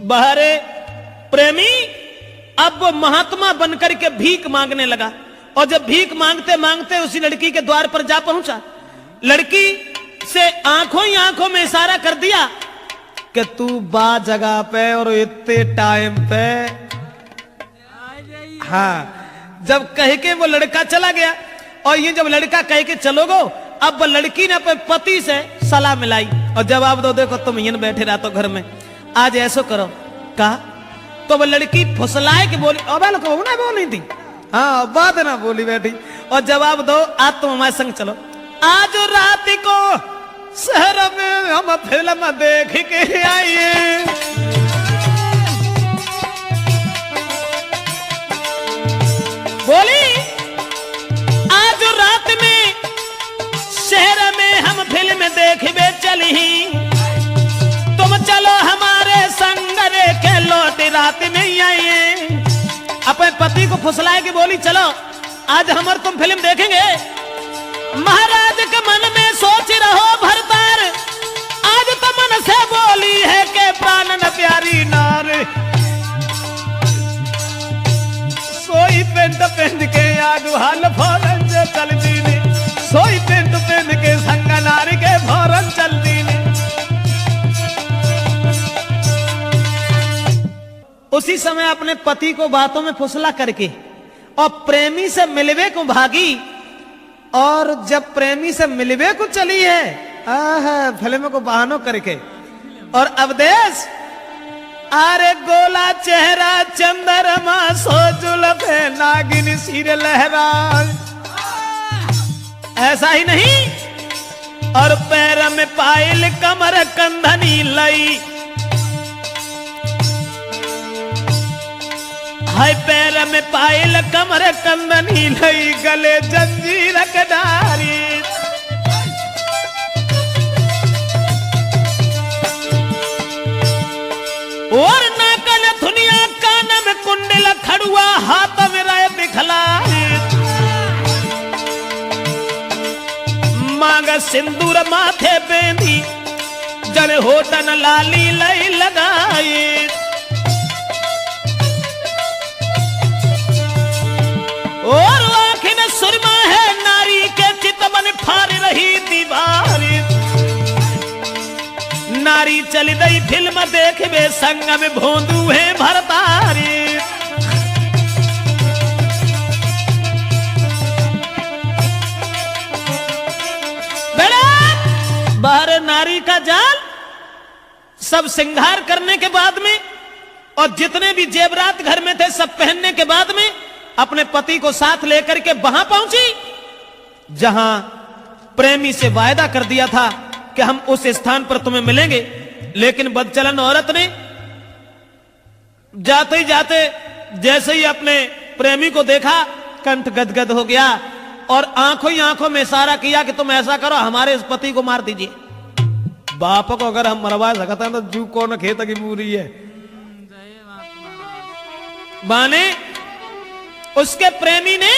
बहरे प्रेमी अब वो महात्मा बनकर के भीख मांगने लगा, और जब भीख मांगते मांगते उसी लड़की के द्वार पर जा पहुंचा, लड़की से आंखों ही आंखों में इशारा कर दिया कि तू बा जगह पे और इतने टाइम पे। हाँ, जब कह के वो लड़का चला गया, और ये जब लड़का कह के चलो गो, अब लड़की ने अपने पति से सलाह मिलाई और जवाब दो, देखो तुम यहीं बैठे रहा तो घर में, आज ऐसो करो। कहा तो वो लड़की फुसलाए के बोली, अबे लोग ना बोली थी, हाँ बात ना बोली बैठी, और जवाब दो, आज तुम हमारे संग चलो। आज रात को शहर में हम फिल्म देख के आइए। बोली आज रात में शहर में हम फिल्म देखबे चली, तुम चलो हमारे संग के लौट रात में ही आइए। अपने पति को फुसलाए की बोली, चलो आज हम और तुम फिल्म देखेंगे। महाराज के मन में सोच रहो भरतार, आज तो मन से बोली है के प्राण न प्यारी नार। सोई पेंट पेंट के आगू हाल फौरन से चल दीने, सोई पेंट पेंट के संग नारी के फौरन चल दीने। उसी समय अपने पति को बातों में फुसला करके और प्रेमी से मिलवे को भागी, और जब प्रेमी से मिलवे को चली है फिल्म को बहानों करके, और अवदेश अरे गोला चेहरा चंद्रमा सो जुल्फे नागिन सिर लहरा। ऐसा ही नहीं, और पैर में पायल कमर कंधनी लई, हाय पैर में पायल कमर कंदनी लई, गले जंजीर कडारी। और नाकन धुनिया कान में कुंडल खड़ुआ, हाथ में राय बिखलाई, मांग सिंदूर माथे बेंदी, जन होटन लाली लई लगाई। और आखिर सुरमा है नारी के चितवन फाड़ रही दीवारी, नारी चली गई फिल्म देखबे संग में भोंदू है भरतारी। बाहर नारी का जाल सब श्रृंगार करने के बाद में, और जितने भी जेवरात घर में थे सब पहनने के बाद में अपने पति को साथ लेकर के वहां पहुंची जहां प्रेमी से वायदा कर दिया था कि हम उस स्थान पर तुम्हें मिलेंगे। लेकिन बदचलन औरत ने जाते ही जाते जैसे ही अपने प्रेमी को देखा, कंठ गदगद हो गया, और आंखों ही आंखों में इशारा किया कि तुम ऐसा करो, हमारे इस पति को मार दीजिए। बाप को अगर हम मरवा सकते हैं तो जू कौन खेत की पूरी है। माने उसके प्रेमी ने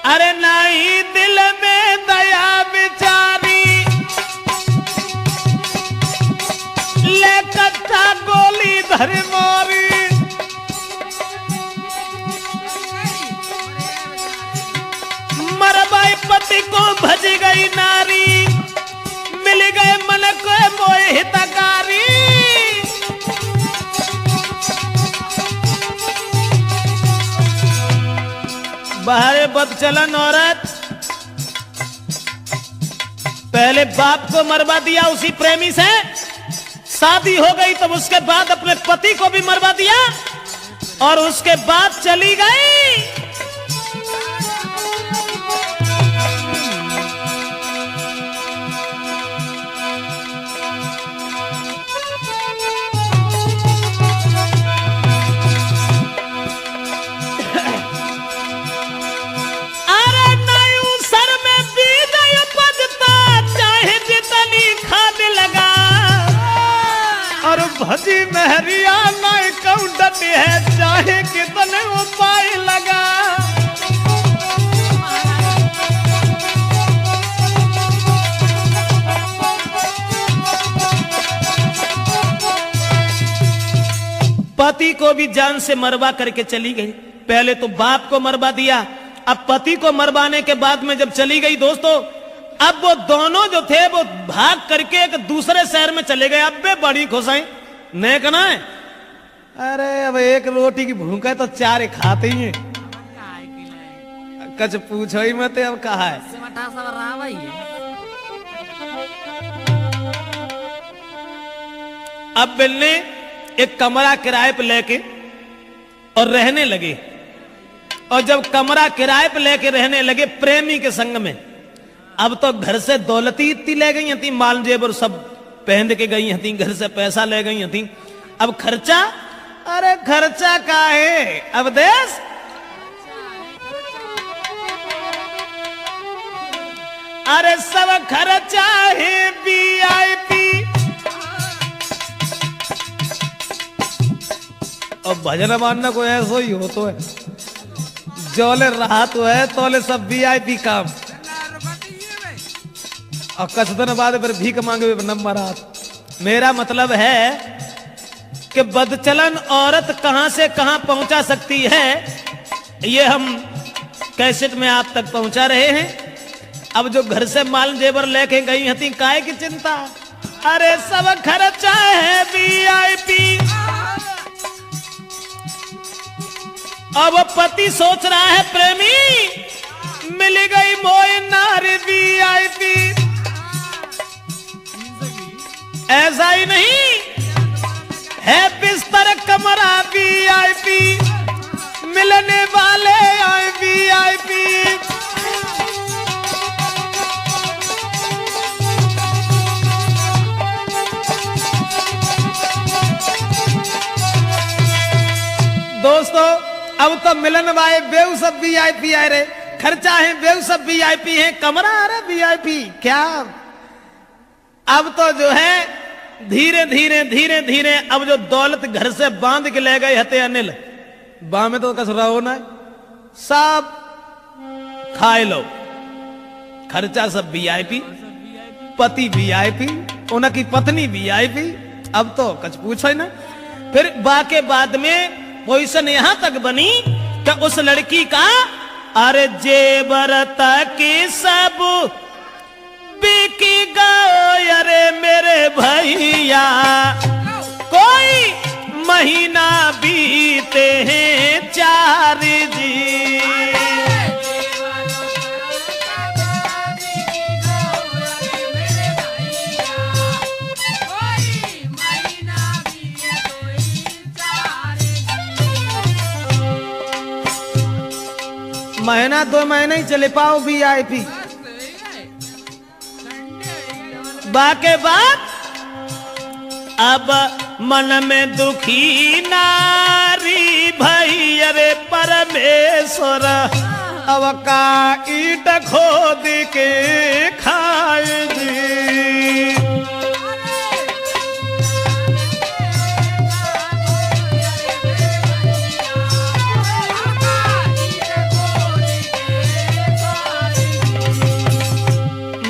अरे नहीं दिल में दया बिचारी, ले कट्टा गोली धर मारी। मरबाई पति को भज गई नारी, मिल गए मन को मोह हितकारी। बाहर बदचलन औरत पहले बाप को मरवा दिया उसी प्रेमी से, शादी हो गई तब उसके बाद अपने पति को भी मरवा दिया, और उसके बाद चली गई। भजी महरिया नहीं कौडती है, चाहे कितने उपाय लगा। पति को भी जान से मरवा करके चली गई। पहले तो बाप को मरवा दिया, अब पति को मरवाने के बाद में जब चली गई दोस्तों, अब वो दोनों जो थे वो भाग करके एक दूसरे शहर में चले गए। अब वे बड़ी खुश हैं, नहीं कहना है अरे अब एक रोटी की भूख है तो चार खाते ही हैं, कुछ पूछो ही मत। अब कहा है अब बिल ने एक कमरा किराए पे लेके और रहने लगे। और जब कमरा किराए पे लेके रहने लगे प्रेमी के संग में, अब तो घर से दौलती इतनी ले गई थी, माल जेबर सब पहन के गई थी, घर से पैसा ले गई थी। अब खर्चा, अरे खर्चा का है अब देश, अरे सब खर्चा है VIP। और भजन मानना को ऐसा ही हो तो है, जोले रहा तो है तोले सब VIP काम। और कुछ दिन बाद फिर भीख मांगे नंबर हाथ। मेरा मतलब है कि बदचलन औरत कहां से कहां पहुंचा सकती है, ये हम कैसेट में आप तक पहुंचा रहे हैं। अब जो घर से माल जेवर लेके गई हती, काहे की चिंता, अरे सब खर्चा है VIP। अब पति सोच रहा है प्रेमी मिल गई मोए नारी VIP। ऐसा ही नहीं है, बिस्तर कमरा VIP, मिलने वाले आए VIP। दोस्तों अब तो मिलन वाले बेऊ सब VIP आए रे, खर्चा है बेऊ सब VIP है, कमरा अरे VIP क्या। अब तो जो है धीरे धीरे धीरे धीरे अब जो दौलत घर से बांध के ले गए हते अनिल, बा में तो कसरा होना है, सब खाए लो, खर्चा सब VIP, पति VIP, उनकी पत्नी VIP। अब तो कुछ पूछो ही ना। फिर बाके बाद में पोजीशन यहां तक बनी कि उस लड़की का अरे जेवर तक सब बिकी गए, अरे मेरे भैया कोई महीना बीते हैं 4 जी। महीना 2 महीने ही चले पाओ VIP। बाके बाद अब मन में दुखी नारी भई, अरे परमेश्वर अब का ईट खोद के खाए जी।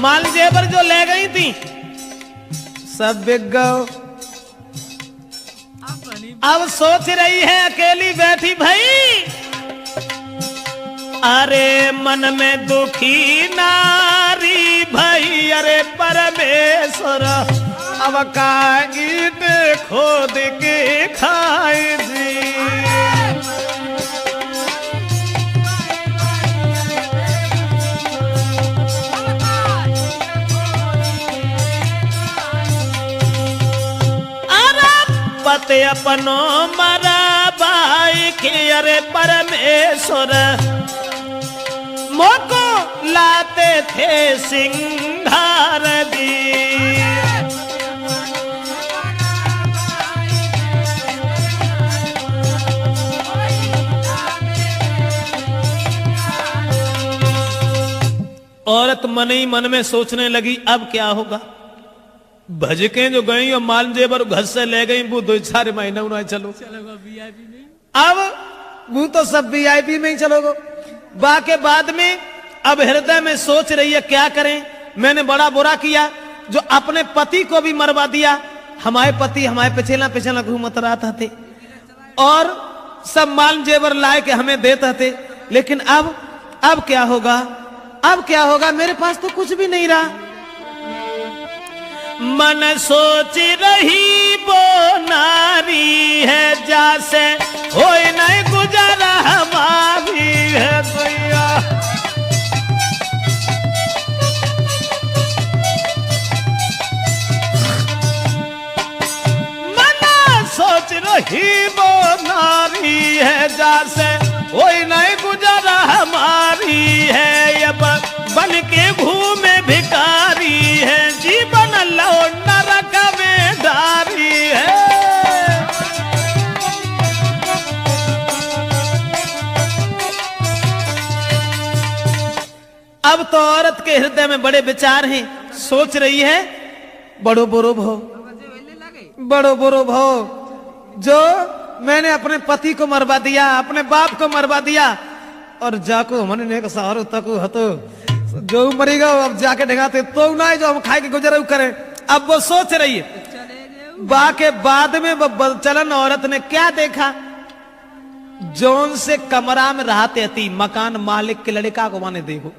माल जेवर जो ले गई थी सब बिक गओ। अब सोच रही है अकेली बैठी भाई, अरे मन में दुखी नारी भई, अरे परमेश्वर अब का ईट खोद के खाए जी। पते अपनो मरा भाई के, अरे परमेश्वर मोको लाते थे सिंगार दी। औरत मन ही मन में सोचने लगी अब क्या होगा। भजके जो गई और माल जेवर घर से ले गई, वो 2-4 महीना उन्हें चलो VIP में। अब वो तो सब VIP में ही चलोगे। बाके बाद में अब हृदय में सोच रही है क्या करें, मैंने बड़ा बुरा किया जो अपने पति को भी मरवा दिया। हमारे पति हमारे पिछला पिछला घूमत रहा था थे, और सब माल जेवर लाए के हमें देते थे। लेकिन अब क्या होगा, अब क्या होगा, मेरे पास तो कुछ भी नहीं रहा। मन सोच रही वो नारी है, जैसे हो नहीं गुजारा हमारी है भैया। मन सोच रही वो नारी है, जैसे हो नहीं गुजारा हमारी है। अब बन के घूमे भिखारी है, जीवन लो नरक में डारी है। अब तो औरत के हृदय में बड़े विचार हैं, सोच रही है बड़ो बुरो भो, बड़ो बुरो भो, जो मैंने अपने पति को मरवा दिया, अपने बाप को मरवा दिया, और जाको मन ने सहारो तको हतो जो मरेगा अब जाके ढगाते तो ना जो हम खाए के गुजर करें। अब वो सोच रही है। बाके बाद में वो चलन औरत ने क्या देखा, जोन से कमरा में रहते थी मकान मालिक के लड़का को माने देखो,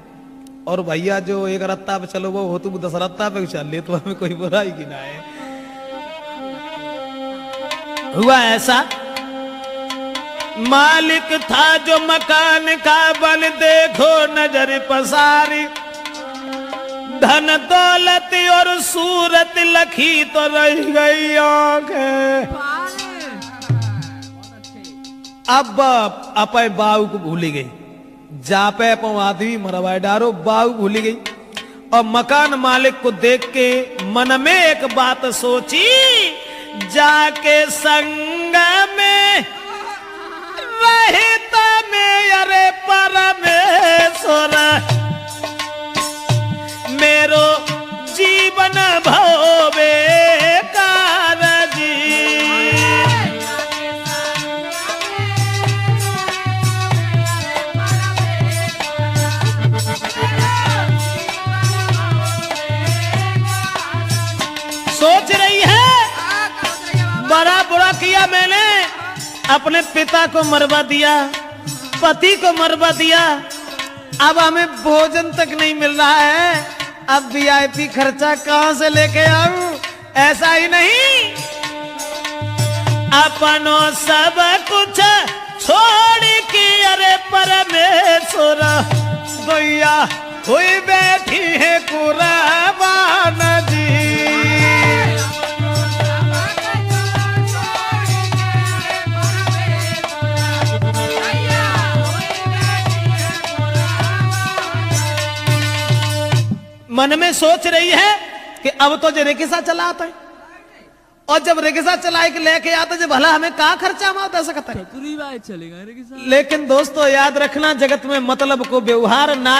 और भैया जो एक रत्ता पे चलो वो हो तुम 10 रत्ता पे चल ले, तो हमें कोई बुराई की ना है। हुआ ऐसा, मालिक था जो मकान का, बल देखो नजर पसारी, धन दौलत और सूरत लखी तो रह गई आंखें। अब अपे बाऊ को भूली गई, जापे अपो आदमी मरवाए डारो, बाऊ भूली गई। और मकान मालिक को देख के मन में एक बात सोची, जाके संग में रहता में अरे परमेश्वर, मेरो जीवन भवे कारजी। सोच रही है बड़ा बुरा किया मैंने, अपने पिता को मरवा दिया, पति को मरवा दिया, अब हमें भोजन तक नहीं मिल रहा है, अब वीआईपी खर्चा कहां से लेके आऊं। ऐसा ही नहीं, अपनों सब कुछ छोड़ के अरे परमेश्वर भैया हुई बैठी है कुर्बान जी। मन में सोच रही है कि अब तो जो रिक्शा चला आता है, और जब रिक्शा चला के लेके आता जब भला हमें कहाँ खर्चा में होता सकता है, चलेगा रिक्शा। लेकिन दोस्तों याद रखना, जगत में मतलब को व्यवहार ना